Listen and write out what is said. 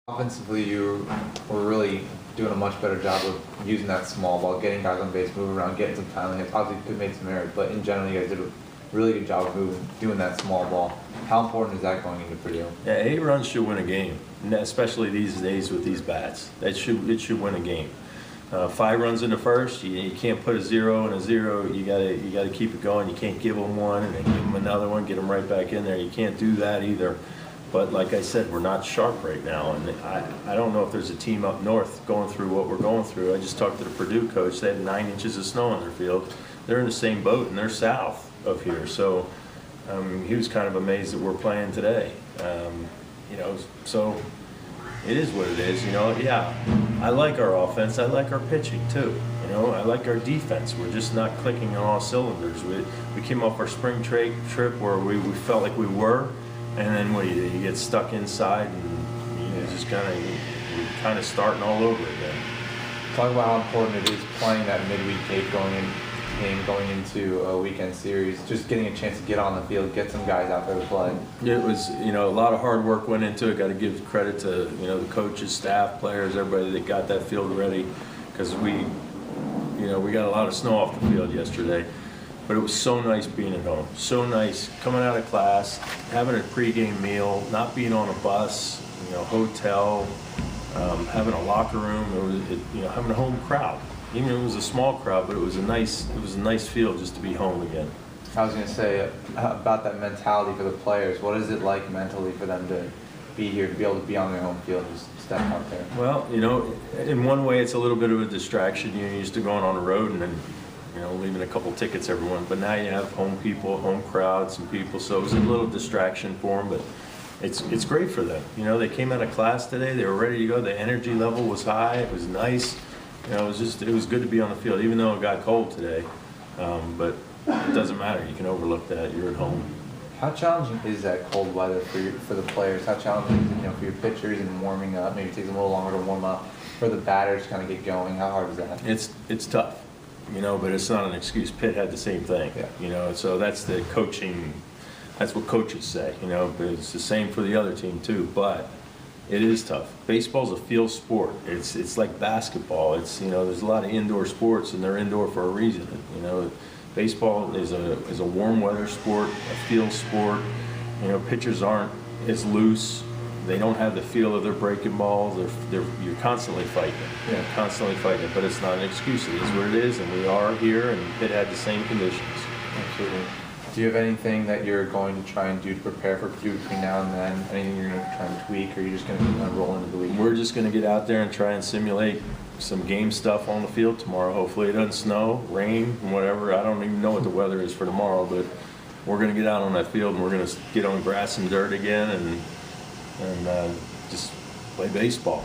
Offensively, you were really doing a much better job of using that small ball, getting guys on base, moving around, getting some timely hits. Obviously, could have made some errors, but in general, you guys did a really good job of doing that small ball. How important is that going into Purdue? Yeah, 8 runs should win a game, especially these days with these bats. It should win a game. 5 runs in the first, you can't put a 0 and a 0. You gotta keep it going. You can't give them one and then give them another one, get them right back in there. You can't do that either. But like I said, we're not sharp right now, and I don't know if there's a team up north going through what we're going through. I just talked to the Purdue coach. They had 9 inches of snow on their field. They're in the same boat, and they're south of here. So he was kind of amazed that we're playing today. So it is what it is. Yeah, I like our offense. I like our pitching too. I like our defense. We're just not clicking on all cylinders. We came off our spring trip where we felt like we were. And then you get stuck inside, and you just kind of starting all over again. Talk about how important it is playing that midweek game going into a weekend series. Just getting a chance to get on the field, get some guys out there to play. It was, a lot of hard work went into it. Got to give credit to the coaches, staff, players, everybody that got that field ready, because we got a lot of snow off the field yesterday. But it was so nice being at home. So nice coming out of class, having a pregame meal, not being on a bus, hotel, having a locker room. Having a home crowd. Even if it was a small crowd, but it was a nice feel just to be home again. I was going to say about that mentality for the players. What is it like mentally for them to be here, to be able to be on their home field, just step out there? Well, in one way, it's a little bit of a distraction. You're used to going on the road and then leaving a couple tickets everyone, but now you have home people, home crowds and people, so it was a little distraction for them, but it's great for them. They came out of class today, they were ready to go, the energy level was high, it was nice. It was good to be on the field, even though it got cold today, but it doesn't matter, you can overlook that, you're at home. How challenging is that cold weather for the players? How challenging is it, for your pitchers and warming up? Maybe it takes them a little longer to warm up, for the batters to kind of get going. How hard is that? It's tough. But it's not an excuse. Pitt had the same thing, so that's the coaching, that's what coaches say, but it's the same for the other team too, but it is tough. Baseball's a field sport. It's like basketball. There's a lot of indoor sports and they're indoor for a reason. Baseball is a warm weather sport, a field sport. Pitchers aren't as loose. They don't have the feel of their breaking balls. You're constantly fighting it. Yeah. Constantly fighting it, but it's not an excuse. It is what it is, and we are here, and Pitt had the same conditions. Absolutely. Do you have anything that you're going to try and do to prepare for Purdue between now and then? Anything you're going to try and tweak, or are you just going to roll into the week? We're just going to get out there and try and simulate some game stuff on the field tomorrow. Hopefully it doesn't snow, rain, whatever. I don't even know what the weather is for tomorrow, but we're going to get out on that field, and we're going to get on grass and dirt again, and just play baseball.